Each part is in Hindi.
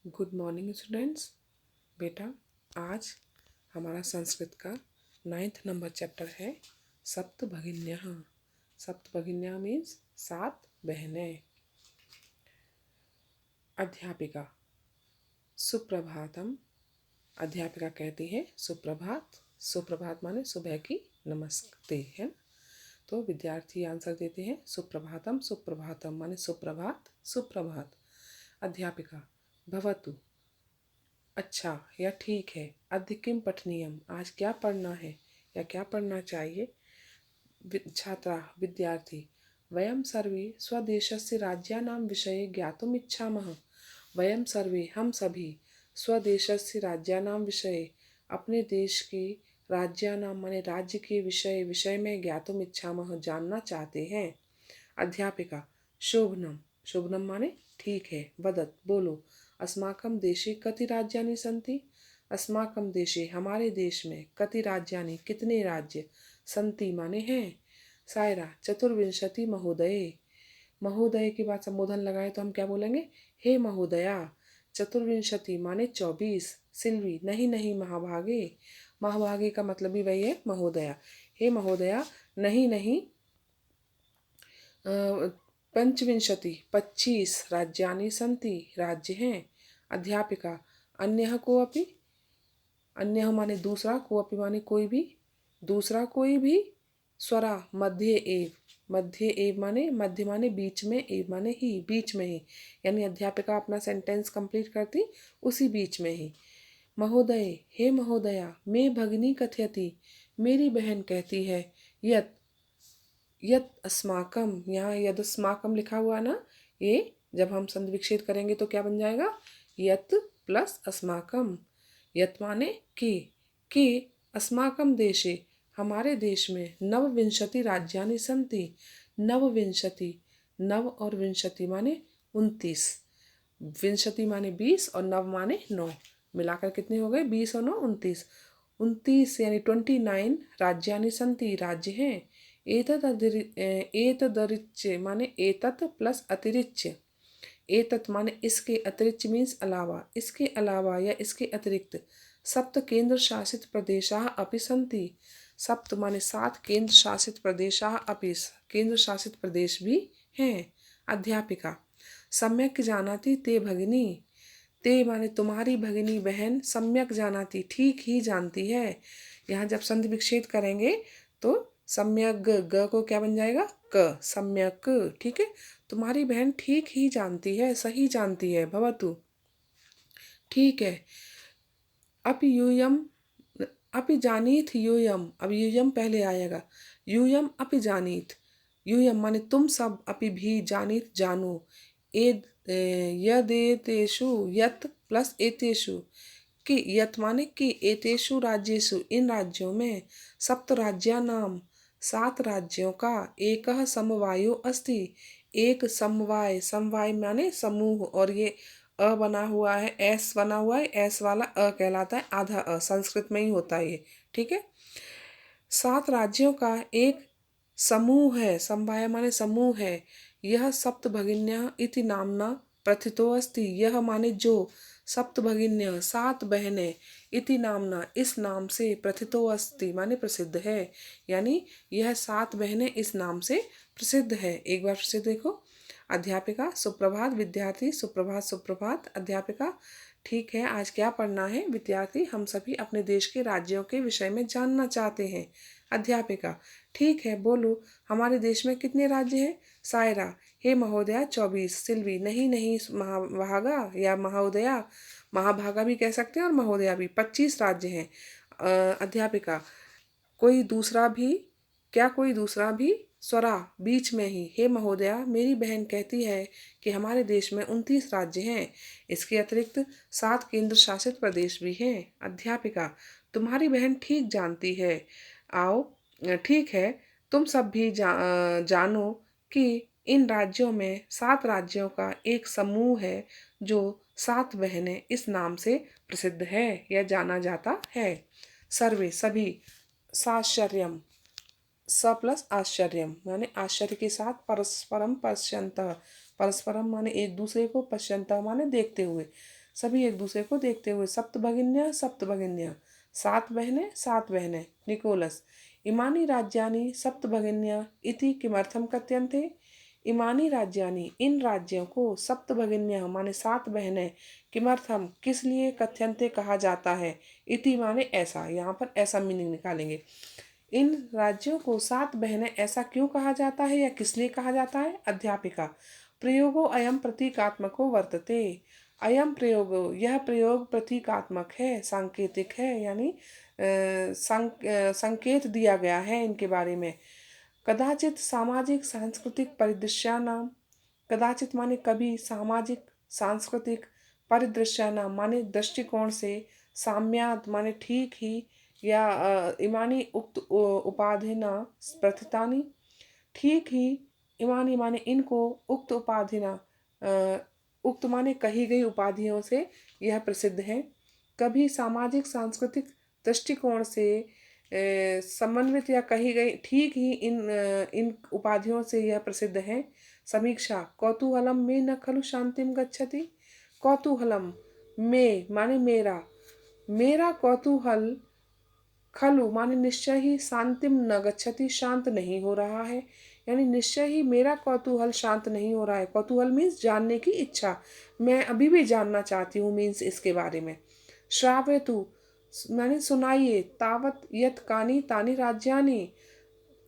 Good morning students. बेटा, आज हमारा संस्कृत का 9th नंबर चैप्टर है सप्त भगिन्यः। सप्त भगिन्यः मीन्स 7 बहनें। अध्यापिका सुप्रभातम। अध्यापिका कहती है सुप्रभात। सुप्रभात माने सुबह की नमस्ते है। तो विद्यार्थी आंसर देते हैं सुप्रभातम। सुप्रभातम माने सुप्रभात सुप्रभात। अध्यापिका भवतु अच्छा या ठीक है। अद्य किम पठनीयम आज क्या पढ़ना है या क्या पढ़ना चाहिए। छात्रा विद्यार्थी वयं सर्वे स्वदेशस्य राज्यानां विषये ज्ञातुम् इच्छामः। वयं सर्वे हम सभी स्वदेशस्य राज्यानां विषये अपने देश के राज्यानां माने राज्य के विषय में ज्ञातुम् इच्छामः जानना चाहते हैं। अध्यापिका शोभनम। शोभनम माने ठीक है। वदत बोलो। अस्माकं देशे कति राज्यानि सन्ति। अस्माकं देशे हमारे देश में कति राज्यानि कितने राज्य सन्ति माने हैं। सायरा चतुर्विंशति महोदये। महोदय के बाद संबोधन लगाए तो हम क्या बोलेंगे हे महोदया। चतुर्विंशति माने 24। सिल्वी नहीं नहीं महाभागे। महाभागे का मतलब भी वही है महोदया। हे महोदया नहीं नहीं पंचविंशति 25 राज्यानि सन्ति राज्य हैं। अध्यापिका अन्यः कोऽपि। अन्यः माने दूसरा, कोऽपि माने कोई भी, दूसरा कोई भी। स्वरा मध्य एव। मध्य एव माने मध्य माने बीच में, एव माने ही बीच में ही। यानी अध्यापिका अपना सेंटेंस कंप्लीट करती उसी बीच में ही। महोदय हे महोदया मे भगिनी कथयति। मेरी बहन कहती है यत यत अस्माकम। यहाँ यद अस्माकम लिखा हुआ ना, ये जब हम संधि विच्छेद करेंगे तो क्या बन जाएगा यत प्लस अस्माकम। यत माने कि अस्माकम देशे हमारे देश में नवविंशति राज्यानि सन्ति। नवविंशति नव और विंशति माने 29। विंशति माने 20 और नव माने 9। मिलाकर कितने हो गए 20 और 9 29। 29 यानी 29 राज्यानि सन्ति राज्य हैं। एतदरिच्य माने एतत् प्लस अतिरिच्य। एतत् माने इसके, अतिरिक्त मीन्स अलावा, इसके अलावा या इसके अतिरिक्त। सप्त केंद्र शासित प्रदेशाः अपि सन्ति। सप्त माने 7 केंद्र शासित प्रदेशाः अपि, केंद्र शासित प्रदेश भी हैं। अध्यापिका सम्यक जानाति ते भगिनी। ते माने तुम्हारी भगिनी बहन, सम्यक जानाति ठीक ही जानती है। यहाँ जब संधि विच्छेद करेंगे तो सम्यक ग को क्या बन जाएगा क, सम्यक। ठीक है, तुम्हारी बहन ठीक ही जानती है, सही जानती है। भवतु ठीक है। अपि यूयम अपि जानीत यूयम। अब यूयम पहले आएगा। यूयम अपि जानीत। यूयम माने तुम सब, अपि भी, जानीत जानो। एद यदेतेषु यत प्लस एतेषु कि यत माने कि एतेषु राज्येषु इन राज्यों में सप्त राज्यानाम 7 राज्यों का एकः समवायो अस्ति। एक समवाय। समवाय माने समूह, और ये अ बना हुआ है, एस बना हुआ है, एस वाला अ कहलाता है, आधा अ संस्कृत में ही होता है ये। ठीक है, 7 राज्यों का एक समूह है। समवाय माने समूह है। यह सप्त भगिन्यः इति नामना प्रथितो अस्ति। यह माने जो, सप्त भगिन्यः 7 बहनें, इति नामना इस नाम से, प्रथितो अस्ति माने प्रसिद्ध है। यानी यह 7 बहनें इस नाम से प्रसिद्ध है। एक बार फिर से देखो। अध्यापिका सुप्रभात। विद्यार्थी सुप्रभात सुप्रभात। अध्यापिका ठीक है आज क्या पढ़ना है। विद्यार्थी हम सभी अपने देश के राज्यों के विषय में जानना चाहते हैं। अध्यापिका ठीक है बोलो हमारे देश में कितने राज्य हैं। सायरा हे महोदया 24। सिल्वी नहीं नहीं महाभागा या महोदया, महाभागा भी कह सकते हैं और महोदया भी। 25 राज्य हैं। अध्यापिका कोई दूसरा भी, क्या कोई दूसरा भी। स्वरा बीच में ही। हे महोदया मेरी बहन कहती है कि हमारे देश में 29 राज्य हैं। इसके अतिरिक्त 7 केंद्र शासित प्रदेश भी हैं। अध्यापिका तुम्हारी बहन ठीक जानती है। आओ ठीक है, तुम सब भी जानो कि इन राज्यों में 7 राज्यों का एक समूह है जो 7 बहनें इस नाम से प्रसिद्ध है या जाना जाता है। सर्वे सभी। साश्चर्यम स प्लस आश्चर्यम माने आश्चर्य के साथ। परस्परम पश्यन्तः। परस्परम माने एक दूसरे को, पश्यन्तः माने देखते हुए। सभी एक दूसरे को देखते हुए। सप्त भगिन्यः सप्त भगिन्यः, 7 बहनें 7 बहनें। निकोलस, इमानि राज्यानि सप्त भगिन्यः इति किमर्थम कथ्यन्ते। इमानि राज्यानि, इन राज्यों को, सप्त भगिन्यः माने 7 बहनें, किमर्थम किस लिए, कथ्यन्ते कहा जाता है, इति माने ऐसा। यहाँ पर ऐसा मीनिंग निकालेंगे। इन राज्यों को 7 बहनें ऐसा क्यों कहा जाता है या किस लिए कहा जाता है। अध्यापिका, प्रयोगो अयम प्रतीकात्मको वर्तते। अयम प्रयोगो, यह प्रयोग प्रतीकात्मक है, सांकेतिक है, यानी संकेत दिया गया है इनके बारे में। कदाचित सामाजिक सांस्कृतिक परिदृश्यानाम, कदाचित माने कभी, सामाजिक सांस्कृतिक, परिदृश्यानाम माने दृष्टिकोण से, साम्यात माने ठीक ही, या इमानी उक्त उपाधिना प्रथितानि, ठीक ही, इमानी माने इनको, उक्त उपाधिना उक्त माने कही गई उपाधियों से यह प्रसिद्ध है। कभी सामाजिक सांस्कृतिक दृष्टिकोण से समन्वित या कही गई, ठीक ही इन उपाधियों से यह प्रसिद्ध है। समीक्षा, कौतूहलम में न खलु शांतिम गच्छति। कौतूहलम में माने मेरा, मेरा कौतूहल, खलु माने निश्चय ही, शांतिम न गच्छति शांत नहीं हो रहा है, यानी निश्चय ही मेरा कौतूहल शांत नहीं हो रहा है। कौतूहल मीन्स जानने की इच्छा, मैं अभी भी जानना चाहती हूँ, मीन्स इसके बारे में। श्रावयतु माने सुनाइए, तावत यत कानी तानी राज्यानि,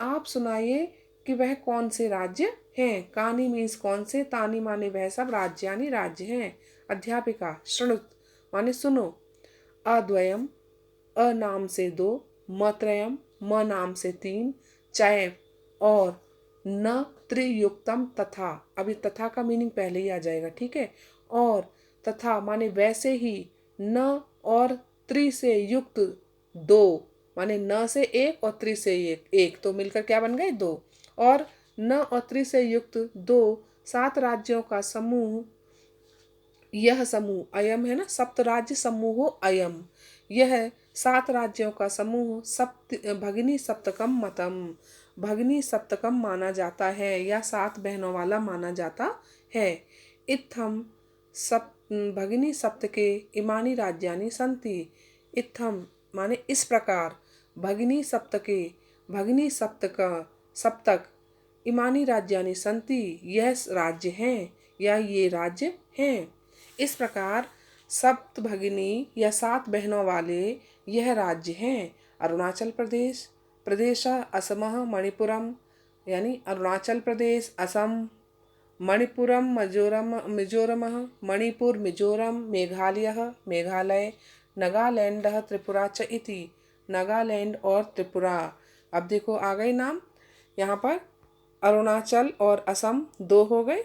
आप सुनाइए कि वह कौन से राज्य हैं। कानी मीन्स कौन से, तानी माने वह सब, राज्यानि राज्य हैं। अध्यापिका, शृणुत माने सुनो। अद्वयम, अ नाम से 2, मत्रयम म नाम से 3, चैव और, न त्रियुक्तम तथा, अभी तथा का मीनिंग पहले ही आ जाएगा, ठीक है। और तथा माने वैसे ही, न और त्रि से युक्त 2 माने न से 1 और त्रि से 1, तो मिलकर क्या बन गए 2। और न और त्रि से युक्त 2 7 राज्यों का समूह, यह समूह, अयम है ना, सप्त राज्य समूह अयम, यह 7 राज्यों का समूह सप्त भगिनी सप्तकम मतम, भगिनी सप्तकम माना जाता है या 7 बहनों वाला माना जाता है। इत्थम सप्त भगिनी सप्तके इमानी राज्यानि सन्ति। इत्थम माने इस प्रकार, भगिनी सप्तके, भगिनी सप्तक, इमानी राज्यानि सन्ति, यह राज्य हैं या ये राज्य हैं। इस प्रकार सप्त भगिनी या 7 बहनों वाले यह राज्य हैं। अरुणाचल प्रदेश, प्रदेश असम मणिपुरम, यानी अरुणाचल प्रदेश, असम, मणिपुरम मिजोरम, मणिपुर मिजोरम, मेघालय मेघालय, नागालैंड त्रिपुरा च इति, नागालैंड और त्रिपुरा। अब देखो आ गए नाम यहाँ पर, अरुणाचल और असम 2 हो गए,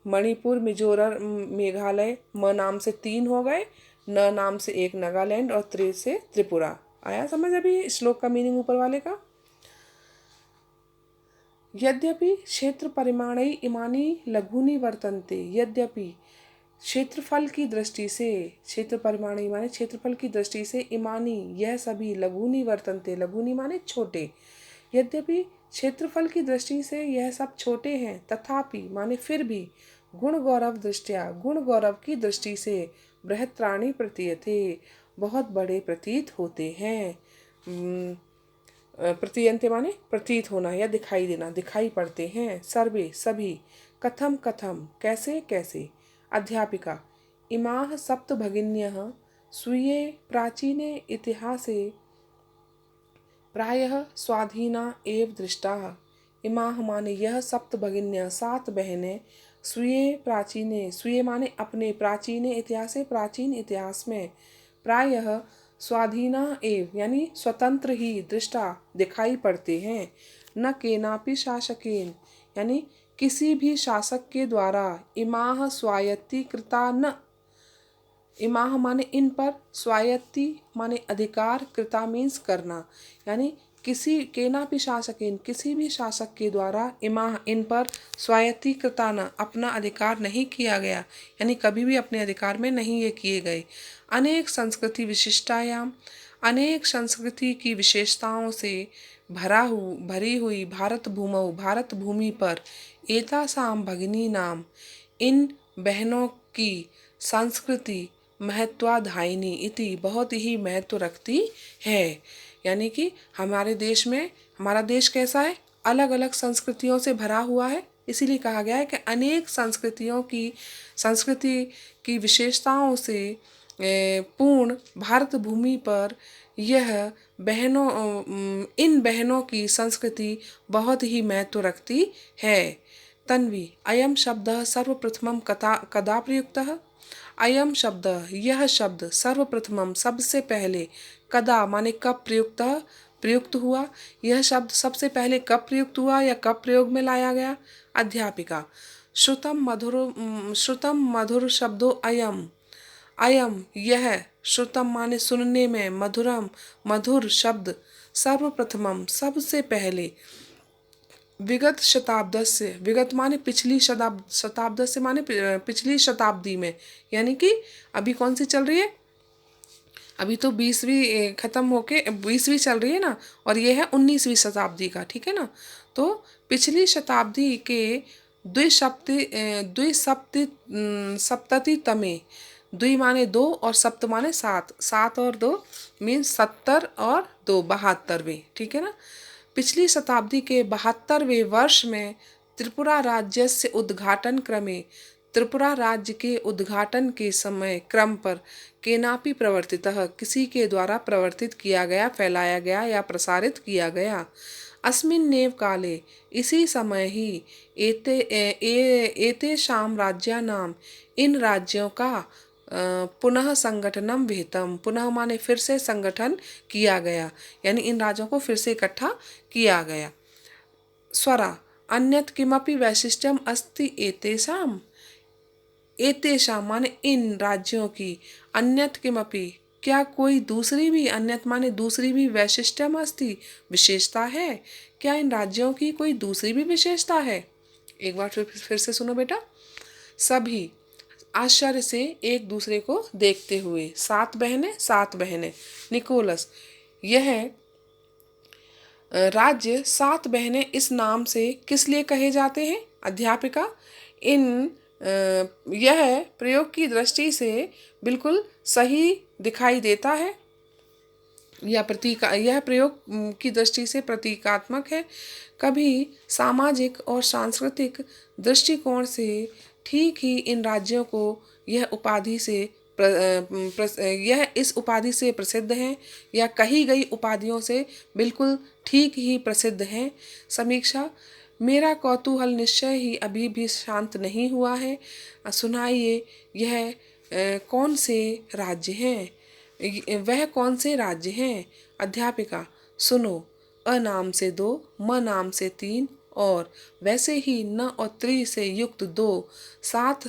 मणिपुर मिजोरम मेघालय म नाम से 3 हो गए, न नाम से 1 नागालैंड और त्रि से त्रिपुरा। आया समझ अभी श्लोक का मीनिंग ऊपर वाले का। यद्यपि क्षेत्र परिमाणै इमानी लघुनी वर्तन्ते, यद्यपि क्षेत्रफल की दृष्टि से, क्षेत्र परिमाणी माने क्षेत्रफल की दृष्टि से, इमानी यह सभी, लघुनी वर्तन्ते, लघुनी माने छोटे, यद्यपि क्षेत्रफल की दृष्टि से यह सब छोटे हैं, तथापि माने फिर भी, गुण गौरव दृष्टया, गुण गौरव की दृष्टि से, बृहत्राणि प्रतीयते, बहुत बड़े प्रतीत होते हैं। प्रतीयन्ते माने प्रतीत होना या दिखाई देना, दिखाई पड़ते हैं। सर्वे सभी, कथम कथम कैसे कैसे। अध्यापिका, इमाः सप्त भगिन्यः स्वीये प्राचीने इतिहासे प्रायः स्वाधीना एव दृष्टाः। इमाः माने यह, सप्त भगिन्यः 7 बहनें, स्वीये प्राचीने, स्वीये माने अपने, प्राचीने इतिहासे प्राचीन इतिहास में, प्रायः स्वाधीना एव यानी स्वतंत्र ही, दृष्टा दिखाई पड़ते हैं। न केनापि शासकेन यानी किसी भी शासक के द्वारा, इमाह स्वायत्ती कृता न, इमाह माने इन पर, स्वायत्ती माने अधिकार, कृता मीन्स करना, यानी किसी केनापि शासकेन किसी भी शासक के द्वारा, इमाह इन पर, स्वायत्ती कृता न अपना अधिकार नहीं किया गया, यानी कभी भी अपने अधिकार में नहीं ये किए गए। अनेक संस्कृति विशिष्टायाम, अनेक संस्कृति की विशेषताओं से भरी हुई भारत भूमौ, भारत भूमि पर, एतासाम भगिनी नाम इन बहनों की संस्कृति महत्वाधायिनी इति, बहुत ही महत्व रखती है। यानी कि हमारे देश में, हमारा देश कैसा है, अलग अलग संस्कृतियों से भरा हुआ है, इसीलिए कहा गया है कि अनेक संस्कृति की विशेषताओं से पूर्ण भारत भूमि पर यह इन बहनों की संस्कृति बहुत ही महत्व रखती है। तन्वी, अयम शब्दः सर्वप्रथमं कदा प्रयुक्तः? अयम शब्द, यह शब्द, सर्वप्रथमम, सबसे पहले, कदा माने कब, प्रयुक्त हुआ। यह शब्द सबसे पहले कब प्रयुक्त हुआ या कब प्रयोग में लाया गया? अध्यापिका, श्रुतम मधुर शब्दो अयम। अयम, यह, श्रुतम माने सुनने में, मधुरम मधुर शब्द, सर्वप्रथमम सबसे पहले, विगत शताब्दस्य, विगत माने पिछली शताब्दस्य माने पिछली शताब्दी में, यानी कि अभी कौन सी चल रही है, अभी तो 20वीं खत्म होके 20वीं चल रही है ना, और ये है 19वीं शताब्दी का, ठीक है ना। तो पिछली शताब्दी के द्विसप्ततितमे, द्वि माने दो और सप्त माने सात, सात और दो मीन्स 70 और 2 72वें, ठीक है ना। पिछली शताब्दी के 72वें वर्ष में त्रिपुरा राज्य से उद्घाटन क्रमे, त्रिपुरा राज्य के उद्घाटन के समय क्रम पर, केनापि प्रवर्तितः, किसी के द्वारा प्रवर्तित किया गया, फैलाया गया या प्रसारित किया गया। अस्मिन्नेव काले, इसी समय ही, एतेषां राज्यानाम, इन राज्यों का पुनः संगठनम विहितम, पुनः माने फिर से संगठन किया गया, यानी इन राज्यों को फिर से इकट्ठा किया गया। स्वरा, अन्यत किमपि वैशिष्ट्यम अस्ति एतेषाम, एतेषाम माने इन राज्यों की, अन्यत किमपि, क्या कोई दूसरी भी, अन्यत माने दूसरी भी, वैशिष्ट्यम अस्ति विशेषता है, क्या इन राज्यों की कोई दूसरी भी विशेषता है? एक बार फिर से सुनो बेटा। सभी आश्चर्य से एक दूसरे को देखते हुए, 7 बहनें। निकोलस, यह राज्य 7 बहनें इस नाम से किस लिए कहे जाते हैं? अध्यापिका, यह प्रयोग की दृष्टि से बिल्कुल सही दिखाई देता है, यह प्रयोग की दृष्टि से प्रतीकात्मक है। कभी सामाजिक और सांस्कृतिक दृष्टिकोण से ठीक ही इन राज्यों को यह इस उपाधि से प्रसिद्ध हैं, या कही गई उपाधियों से बिल्कुल ठीक ही प्रसिद्ध हैं। समीक्षा, मेरा कौतूहल निश्चय ही अभी भी शांत नहीं हुआ है। सुनाइए, यह कौन से राज्य हैं? वह कौन से राज्य हैं? अध्यापिका, सुनो, अ नाम से 2, म नाम से 3 और वैसे ही न और त्रि से युक्त 2, 7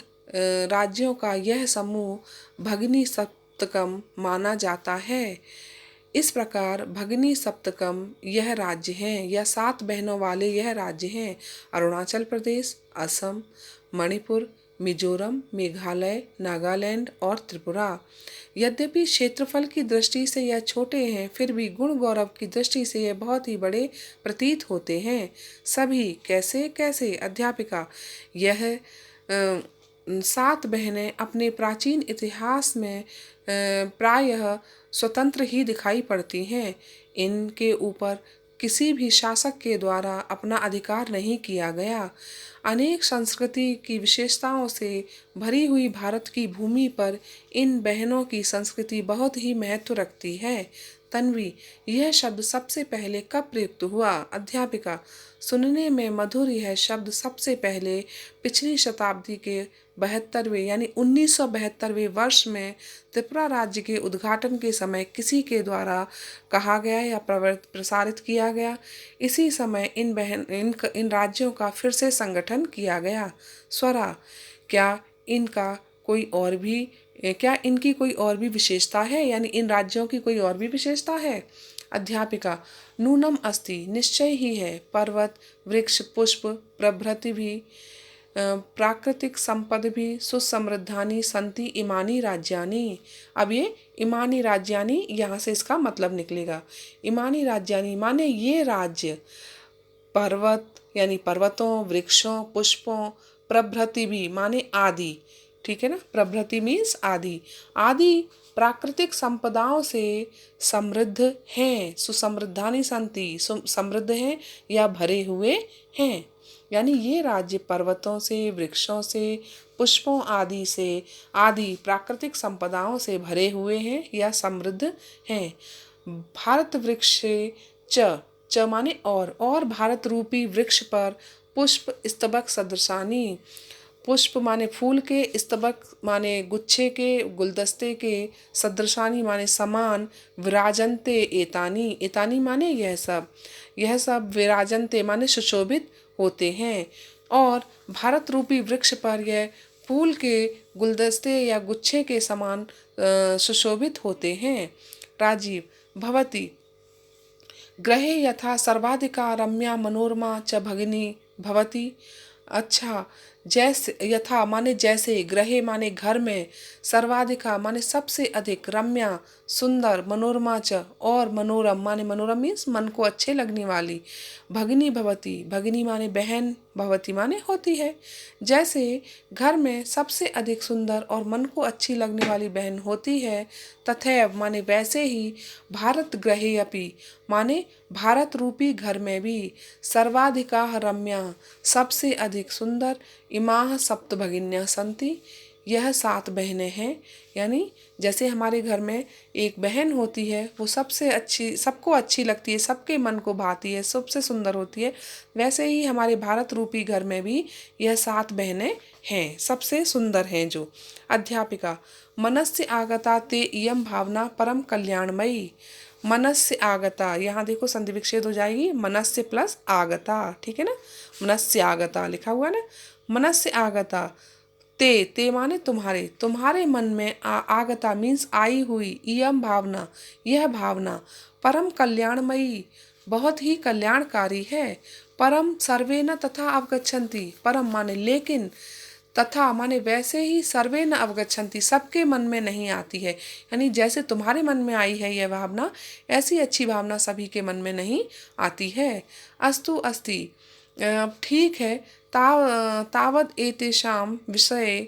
राज्यों का यह समूह भगनी सप्तकम माना जाता है। इस प्रकार भगनी सप्तकम यह राज्य हैं, या 7 बहनों वाले यह राज्य हैं: अरुणाचल प्रदेश, असम, मणिपुर, मिजोरम, मेघालय, नागालैंड और त्रिपुरा। यद्यपि क्षेत्रफल की दृष्टि से यह छोटे हैं, फिर भी गुण गौरव की दृष्टि से यह बहुत ही बड़े प्रतीत होते हैं। सभी कैसे कैसे? अध्यापिका, यह 7 बहनें अपने प्राचीन इतिहास में प्रायः स्वतंत्र ही दिखाई पड़ती हैं। इनके ऊपर किसी भी शासक के द्वारा अपना अधिकार नहीं किया गया। अनेक संस्कृति की विशेषताओं से भरी हुई भारत की भूमि पर इन बहनों की संस्कृति बहुत ही महत्व रखती है। तन्वी, यह शब्द सबसे पहले कब प्रयुक्त हुआ? अध्यापिका, सुनने में मधुर यह शब्द सबसे पहले पिछली शताब्दी के 72वें यानी 1972वें वर्ष में त्रिपुरा राज्य के उद्घाटन के समय किसी के द्वारा कहा गया या प्रसारित किया गया। इसी समय इन राज्यों का फिर से संगठन किया गया। स्वरा, क्या इनकी कोई और भी विशेषता है, यानी इन राज्यों की कोई और भी विशेषता है? अध्यापिका, नूनम अस्ति, निश्चय ही है। पर्वत, वृक्ष, पुष्प प्रभृति भी, प्राकृतिक संपद भी सुसमृद्धानि संति इमानी राज्यानि। अब ये इमानी राज्यानि, यहाँ से इसका मतलब निकलेगा। इमानी राज्यानि माने ये राज्य, पर्वत यानी पर्वतों, वृक्षों, पुष्पों, प्रभृति भी माने आदि, ठीक है ना। प्रभृति मीन्स आदि। आदि प्राकृतिक संपदाओं से समृद्ध हैं, सुसमृद्धानि संति, समृद्ध हैं या भरे हुए हैं। यानी ये राज्य पर्वतों से, वृक्षों से, पुष्पों आदि से, आदि प्राकृतिक संपदाओं से भरे हुए हैं या समृद्ध हैं। भारत वृक्ष च, च माने और भारत रूपी वृक्ष पर पुष्प स्तबक सदृशानी, पुष्प माने फूल के, स्तबक माने गुच्छे के, गुलदस्ते के, सदृशानी माने समान, विराजन्ते एतानी, एतानी माने यह सब विराजन्ते माने सुशोभित होते हैं। और भारत रूपी वृक्ष पर यह फूल के गुलदस्ते या गुच्छे के समान सुशोभित होते हैं। राजीव भवती ग्रहे यथा सर्वाधिका रम्या मनोरमा च भगिनी भवती। अच्छा, जैसे यथा माने जैसे, ग्रहे माने घर में, सर्वाधिका माने सबसे अधिक, रम्या सुंदर, मनोरमा च और मनोरम माने मनोरम मीन्स मन को अच्छे लगने वाली, भगिनी भवती, भगिनी माने बहन, भवती माने होती है। जैसे घर में सबसे अधिक सुंदर और मन को अच्छी लगने वाली बहन होती है, तथैव माने वैसे ही, भारत ग्रहे अपि माने भारत रूपी घर में भी, सर्वाधिका रम्या सबसे अधिक सुंदर, इमाह सप्त भगिन्या संति यह 7 बहनें हैं। यानी जैसे हमारे घर में एक बहन होती है, वो सबसे अच्छी, सबको अच्छी लगती है, सबके मन को भाती है, सबसे सुंदर होती है, वैसे ही हमारे भारत रूपी घर में भी यह 7 बहनें हैं, सबसे सुंदर हैं जो। अध्यापिका मनस्य आगता ते इयम भावना परम कल्याणमयी। मनस्य आगता, यहाँ देखो संधि विच्छेद हो जाएगी, मनस्य प्लस आगता, ठीक है ना, मनस्य आगता लिखा हुआ ना। मनस्य आगता, ते माने तुम्हारे, तुम्हारे मन में आगता मीन्स आई हुई, इयम भावना यह भावना, परम कल्याणमयी बहुत ही कल्याणकारी है। परम सर्वे न तथा अवगच्छन्ति, परम माने लेकिन, तथा माने वैसे ही, सर्वे न अवगच्छन्ति सबके मन में नहीं आती है। यानी जैसे तुम्हारे मन में आई है यह भावना, ऐसी अच्छी भावना सभी के मन में नहीं आती है। अस्तु अस्ति, ठीक है, तावद एतेषां विषये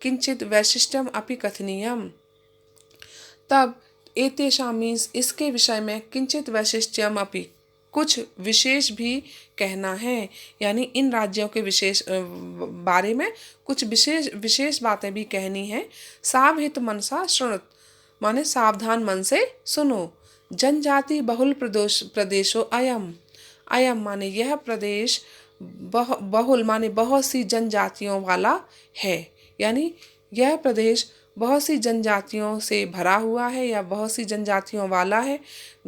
किंचित वैशिष्ट्यम अपि कथनीयम। तब एतेषां मीन्स इसके विषय में, किंचित वैशिष्ट्यम अपि कुछ विशेष भी कहना है। यानी इन राज्यों के विशेष बारे में कुछ विशेष बातें भी कहनी है। सावहित मनसा शृणुत माने सावधान मन से सुनो। जनजाति बहुल प्रदेशो अयम, अयम माने यह प्रदेश, बहुल माने बहुत सी जनजातियों वाला है। यानी यह प्रदेश बहुत सी जनजातियों से भरा हुआ है या बहुत सी जनजातियों वाला है।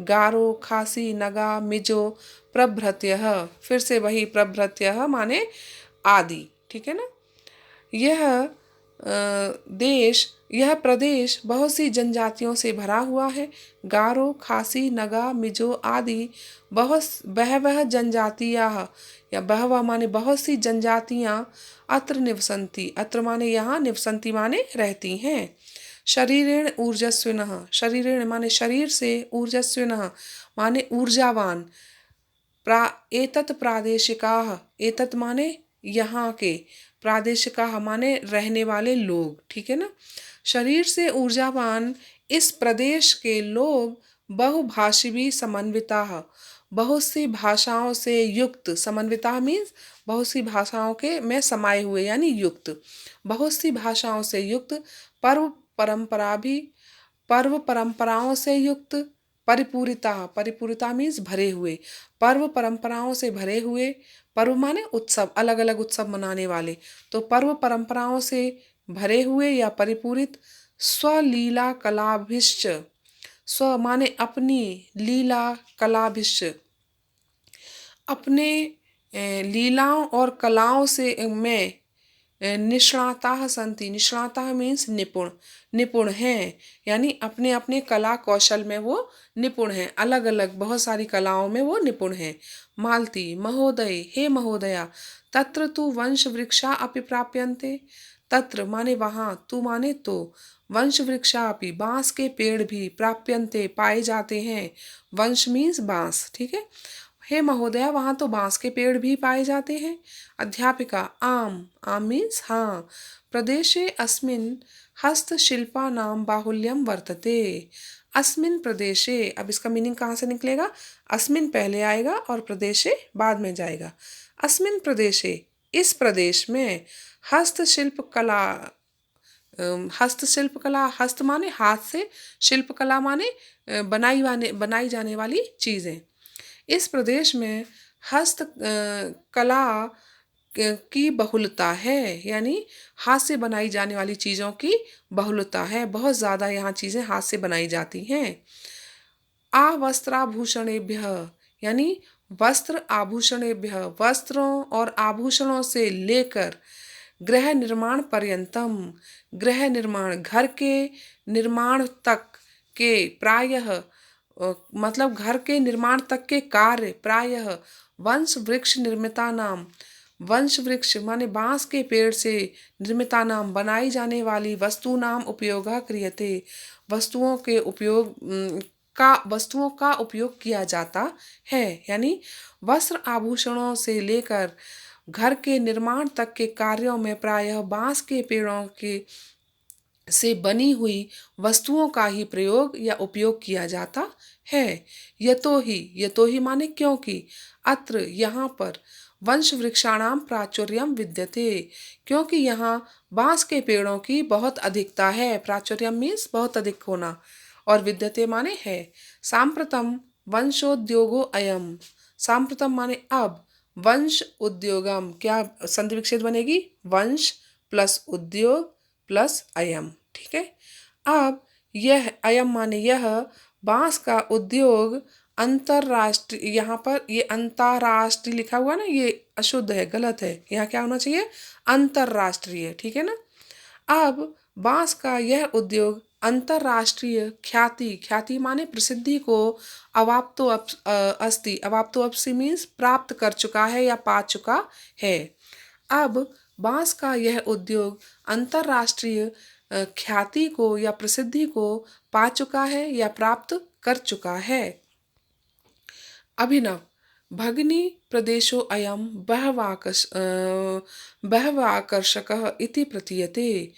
गारो, खासी, नगा, मिजो, प्रभृत्यः, फिर से वही प्रभृत्यः माने आदि, ठीक है ना। यह प्रदेश बहुत सी जनजातियों से भरा हुआ है। गारो, खासी, नगा, मिजो आदि बहवह जनजातियाः, या बहवह माने बहुत सी जनजातियां, अत्र निवसन्ति, अत्र माने यहाँ, निवसन्ति माने रहती हैं। शरीरेण ऊर्जस्विनः, शरीरेण माने शरीर से, ऊर्जस्विनः माने ऊर्जावान, एतत् प्रादेशिकाः, एतत् माने यहाँ के, प्रादेशिकाः माने रहने वाले लोग, ठीक है ना। शरीर से ऊर्जावान इस प्रदेश के लोग बहुभाषिवी समन्विताः, बहुत सी भाषाओं से युक्त, समन्विता मीन्स बहुत सी भाषाओं के में समाये हुए यानी युक्त, बहुत सी भाषाओं से युक्त, पर्व परंपराओं से युक्त, परिपूरिता, परिपूरिता मीन्स भरे हुए, पर्व परंपराओं से भरे हुए, पर्व माने उत्सव, अलग अलग उत्सव मनाने वाले, तो पर्व परंपराओं से भरे हुए या परिपूरित। स्वलीला कलाभिश्च, स्व माने अपनी, लीला कलाभिश्च अपने लीलाओं और कलाओं से में निष्णाताः संति, निष्णाताः मीन्स निपुण, निपुण हैं। यानी अपने अपने कला कौशल में वो निपुण हैं, अलग अलग बहुत सारी कलाओं में वो निपुण हैं। मालती महोदय, हे महोदया, तत्र तु वंश वृक्षा अपि प्राप्यन्ते, तत्र माने वहाँ, तू माने तो, वंश वृक्षा अपि बांस के पेड़ भी, प्राप्यन्ते पाए जाते हैं, वंश मीन्स बांस, ठीक है। हे महोदया, वहाँ तो बांस के पेड़ भी पाए जाते हैं। अध्यापिका आम, आम मीन्स हाँ। प्रदेशे अस्मिन् हस्तशिल्पानां बाहुल्यं वर्तते। अस्मिन् प्रदेशे, अब इसका मीनिंग कहाँ से निकलेगा? अस्मिन् पहले आएगा और प्रदेशे बाद में जाएगा। अस्मिन् प्रदेशे, इस प्रदेश में, हस्तशिल्प कला, हस्तशिल्प कला, हस्त माने हाथ से, शिल्प कला माने बनाई जाने वाली चीजें। इस प्रदेश में हस्त कला की बहुलता है, यानी हाथ से बनाई जाने वाली चीजों की बहुलता है, बहुत ज्यादा यहाँ चीजें हाथ से बनाई जाती हैं। आवस्त्राभूषणेभ्यः, यानी वस्त्र आभूषणेभ्यः, वस्त्रों और आभूषणों से लेकर गृह निर्माण पर्यंतम, गृह निर्माण घर के निर्माण तक के प्रायः मतलब घर के निर्माण तक के कार्य प्रायः वंश वृक्ष निर्मिता नाम, वंश वृक्ष माने बांस के पेड़ से निर्मिता नाम बनाई जाने वाली वस्तु नाम उपयोग क्रियते, वस्तुओं के उपयोग वस्तुओं का उपयोग किया जाता है। यानी वस्त्र आभूषणों से लेकर घर के निर्माण तक के कार्यों में प्रायः बांस के पेड़ों के से बनी हुई वस्तुओं का ही प्रयोग या उपयोग किया जाता है। यतोहि माने क्योंकि, अत्र यहाँ पर, वंश वृक्षाणाम प्राचुर्यम विद्यते, क्योंकि यहाँ बांस के पेड़ों की बहुत अधिकता है। प्राचुर्यम मीन्स बहुत अधिक होना, और विद्यते माने है। सांप्रतम वंशोद्योगो अयम, सांप्रतम माने अब, वंश उद्योगम, क्या संधि विच्छेद बनेगी? वंश प्लस उद्योग प्लस अयम, ठीक है। अब यह अयम माने यह बांस का उद्योग अंतरराष्ट्रीय, यहाँ पर ये अंतरराष्ट्रीय लिखा हुआ ना, ये अशुद्ध है, गलत है, यहाँ क्या होना चाहिए? अंतरराष्ट्रीय, ठीक है ना। अब बांस का यह उद्योग अंतरराष्ट्रीय ख्याति, ख्याति माने प्रसिद्धि को अवाप्तो अस्ति, अवाप्तो अस्ति मीन्स प्राप्त कर चुका है या पा चुका है। अब बांस का यह उद्योग अंतरराष्ट्रीय ख्याति को या प्रसिद्धि को पा चुका है या प्राप्त कर चुका है। अभिनव भगिनी प्रदेशो अयम बहवाकर्षकः इति प्रतीयते।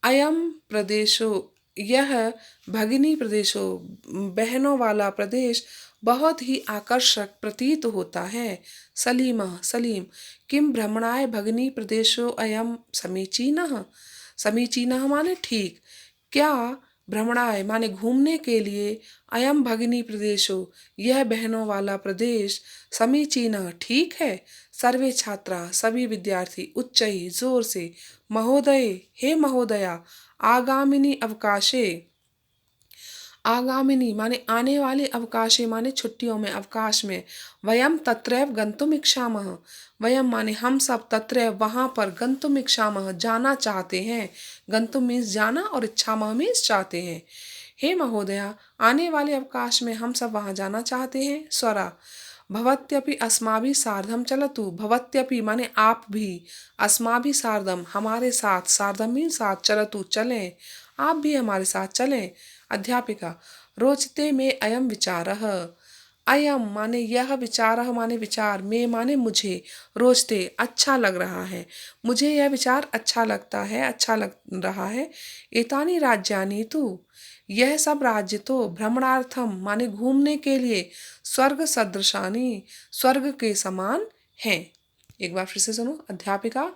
अयम प्रदेशो, यह भगिनी प्रदेशो, बहनों वाला प्रदेश बहुत ही आकर्षक प्रतीत होता है। सलीमः, सलीम, किम भ्रमणाय भगिनी प्रदेशो अयम समीचीनः, समीचीनः माने ठीक, क्या भ्रमणाय माने घूमने के लिए, अयम भगिनी प्रदेशो, यह बहनों वाला प्रदेश, समीचीनः ठीक है। सर्वे छात्रा, सभी विद्यार्थी, उच्चैः जोर से, महोदय, हे महोदया, आगामिनी अवकाशे, आगामिनी माने आने वाले, अवकाशे माने छुट्टियों में, अवकाश में, वयम तत्रैव गंतुम इच्छामः, वयम माने हम सब, तत्रैव वहाँ पर, गंतुम इच्छामः जाना चाहते हैं, गंतुम मीन्स जाना और इच्छामः मीन्स चाहते हैं। हे महोदया, आने वाले अवकाश में हम सब वहाँ जाना चाहते हैं। स्वरा भवत्यपि अस्माभिः सार्धम चलतु, भवत्यपि माने आप भी, अस्माभिः सार्धम हमारे साथ, सार्धम मीन्स साथ, चलतु चलें, आप भी हमारे साथ चलें। अध्यापिका रोचते में अयम विचारः, अयम माने यह, विचारः माने विचार, में माने मुझे, रोचते अच्छा लग रहा है, मुझे यह विचार अच्छा लगता है, अच्छा लग रहा है। एतानि राज्यानि तु, यह सब राज्य तो, भ्रमणार्थम माने घूमने के लिए, स्वर्ग सदृशानि, स्वर्ग के समान हैं। एक बार फिर से सुनो। अध्यापिका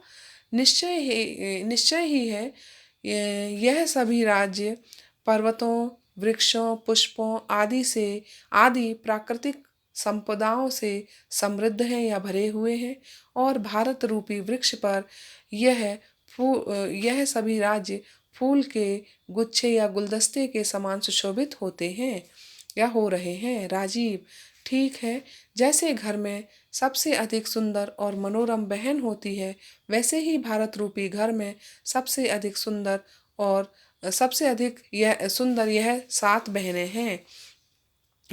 निश्चय ही है, यह सभी राज्य पर्वतों, वृक्षों, पुष्पों आदि से, आदि प्राकृतिक संपदाओं से समृद्ध हैं या भरे हुए हैं, और भारत रूपी वृक्ष पर यह सभी राज्य फूल के गुच्छे या गुलदस्ते के समान सुशोभित होते हैं या हो रहे हैं। राजीव ठीक है, जैसे घर में सबसे अधिक सुंदर और मनोरम बहन होती है, वैसे ही भारत रूपी घर में सबसे अधिक सुंदर और सबसे अधिक यह सुंदर यह 7 बहनें हैं।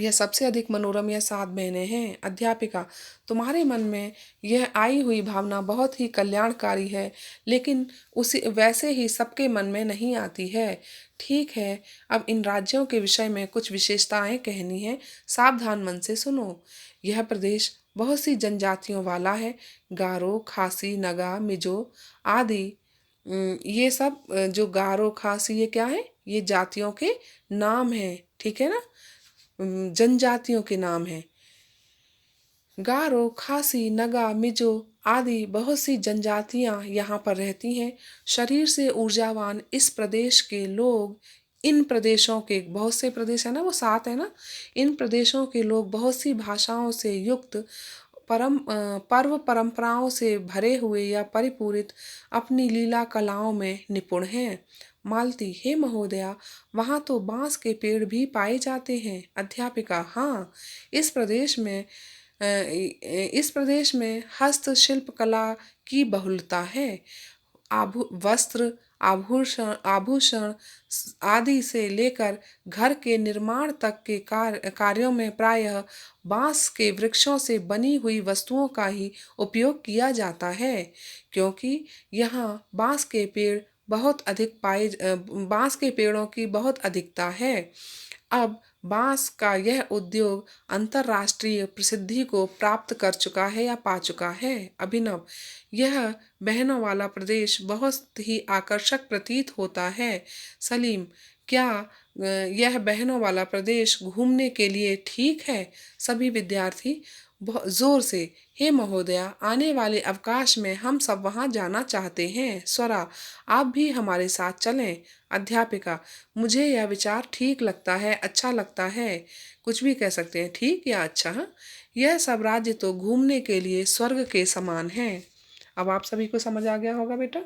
यह सबसे अधिक मनोरम यह 7 बहनें हैं। अध्यापिका, तुम्हारे मन में यह आई हुई भावना बहुत ही कल्याणकारी है, लेकिन उसी वैसे ही सबके मन में नहीं आती है। ठीक है, अब इन राज्यों के विषय में कुछ विशेषताएं कहनी है, सावधान मन से सुनो। यह प्रदेश बहुत सी जनजातियों वाला है। गारो, खासी, नगा, मिजो आदि। ये सब जो गारो, खासी, ये क्या है? ये जातियों के नाम हैं, ठीक है ना? जनजातियों के नाम हैं। गारो, खासी, नगा, मिजो आदि बहुत सी जनजातियां यहाँ पर रहती हैं। शरीर से ऊर्जावान इस प्रदेश के लोग, इन प्रदेशों के बहुत से प्रदेश है ना, वो 7 है ना, इन प्रदेशों के लोग बहुत सी भाषाओं से युक्त, पर्व परंपराओं से भरे हुए या परिपूरित अपनी लीला कलाओं में निपुण हैं। मालती, हे महोदया, वहाँ तो बांस के पेड़ भी पाए जाते हैं। अध्यापिका, हाँ, इस प्रदेश में इस प्रदेश में हस्तशिल्प कला की बहुलता है। वस्त्र, आभूषण आभूषण आदि से लेकर घर के निर्माण तक के कार्यों में प्रायः बांस के वृक्षों से बनी हुई वस्तुओं का ही उपयोग किया जाता है, क्योंकि यहाँ बांस के पेड़ों की बहुत अधिकता है। अब बांस का यह उद्योग अंतर्राष्ट्रीय प्रसिद्धि को प्राप्त कर चुका है या पा चुका है। अभिनव, यह बहनों वाला प्रदेश बहुत ही आकर्षक प्रतीत होता है। सलीम, क्या यह बहनों वाला प्रदेश घूमने के लिए ठीक है? सभी विद्यार्थी बहुत जोर से, हे महोदया, आने वाले अवकाश में हम सब वहाँ जाना चाहते हैं। स्वरा, आप भी हमारे साथ चलें। अध्यापिका, मुझे यह विचार ठीक लगता है, अच्छा लगता है। कुछ भी कह सकते हैं, ठीक या अच्छा। हाँ, यह सब राज्य तो घूमने के लिए स्वर्ग के समान है। अब आप सभी को समझ आ गया होगा बेटा।